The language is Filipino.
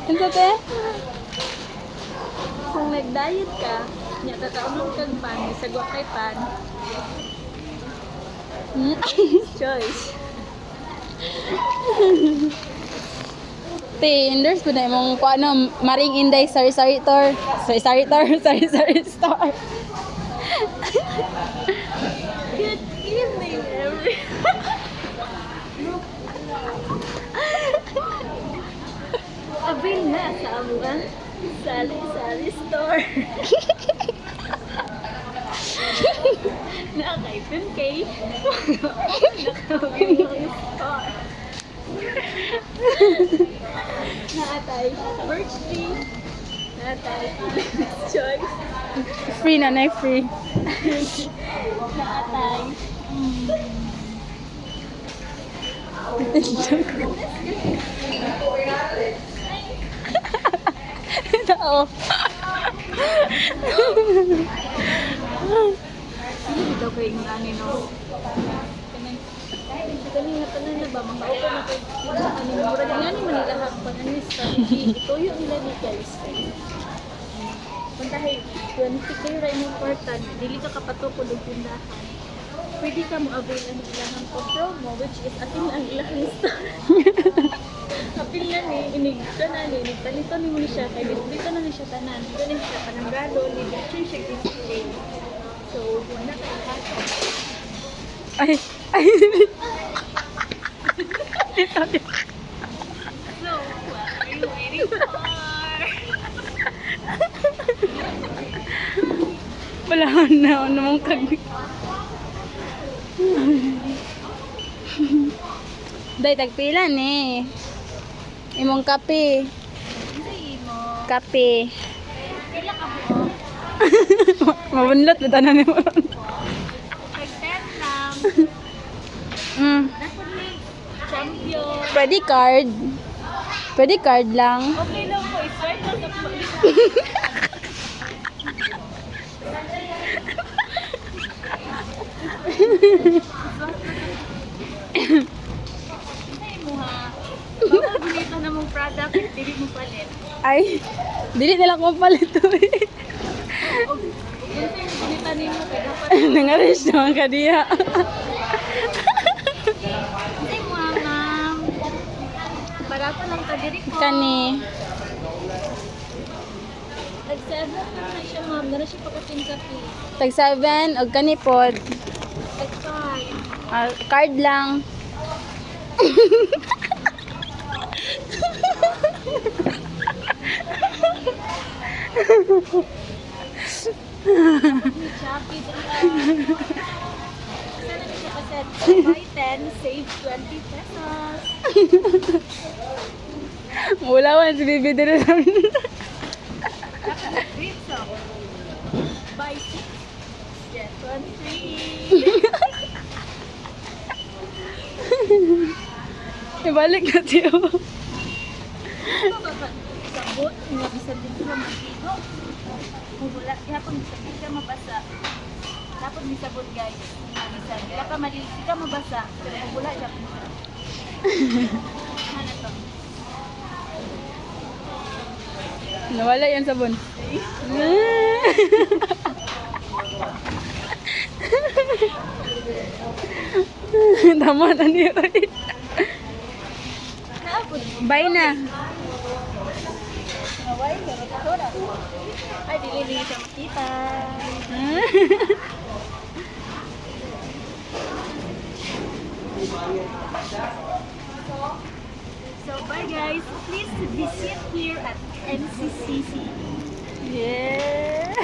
Ano te? Kung nag-diet ka, niya tataunon kang pan, isagwa kay pan. Choice. Te, endorse ko na imong kung ano, Maring Inday Sari-Sari Store. Sari-Sari Store. Good evening, everyone. Abil na sa amuan. Sari-Sari Store. Nakaipin kay nakawin ko yung store. Naatay birthday. Naatay choice. Free na na, free. Naatay Oo. hindi daw kayo yung ani no. Kanina pa na ba makaupo na kayo ani mura din ani manilahak pa ani strategy ito yung nila ni guys. Puntahay 20 kayo ra imong portan dili ka kapatukod og tindahan. Pwede ka mo avail ang ilang promo which is atin ang ilang store. Apil na ni inigta na ni nagpalito ni mo ni siya kay dito na ni siya tanan. Dito ni siya pananggalo ni change siya display. So wala ka hato. Ay. So, what are you waiting for? Wala na ako namang Day, tagpilan eh. Imong kape. Hindi mo. Kape. Pila ka mo? Mabunlot na tanan mo. Pag-10 lang. Nasa ni champion. Pwede card. Pwede card lang. Okay lang po. I-swipe lang sa Hindi mo ha. Bawal gunita na mong product. Dili mo palit. Ay, dili nila ko palito eh. Kung sa'yo gunita mo, kaya dapat Nangaris naman ka diya. hindi mo ha, ma'am. Barato lang ka diri ko. Kani. Nag-7 na siya, ma'am. Gana siya pakutin kape. Tag 7 og kani pod. Nag-5. Card lang. Shopee din lang. Sana na siya kaset. Buy 10, save 20 pesos. Wala man si Bibi din namin. Nakaka-treat so. Buy 6, get 1 free. Ibalik na siya. Sabot, nga bisan din siya mag-igo. Kung wala, hapon bisan din siya mabasa. Dapat misabot guys. Bisan, wala ka malilig, di ka mabasa. Pero kung wala, dapat siya. Ano to? Nawala yan sabon. Tama na niya. Bye na. Naway, meron ako na. Ay, dili siya makita. So, bye guys. Please visit here at NCCC. Yeah.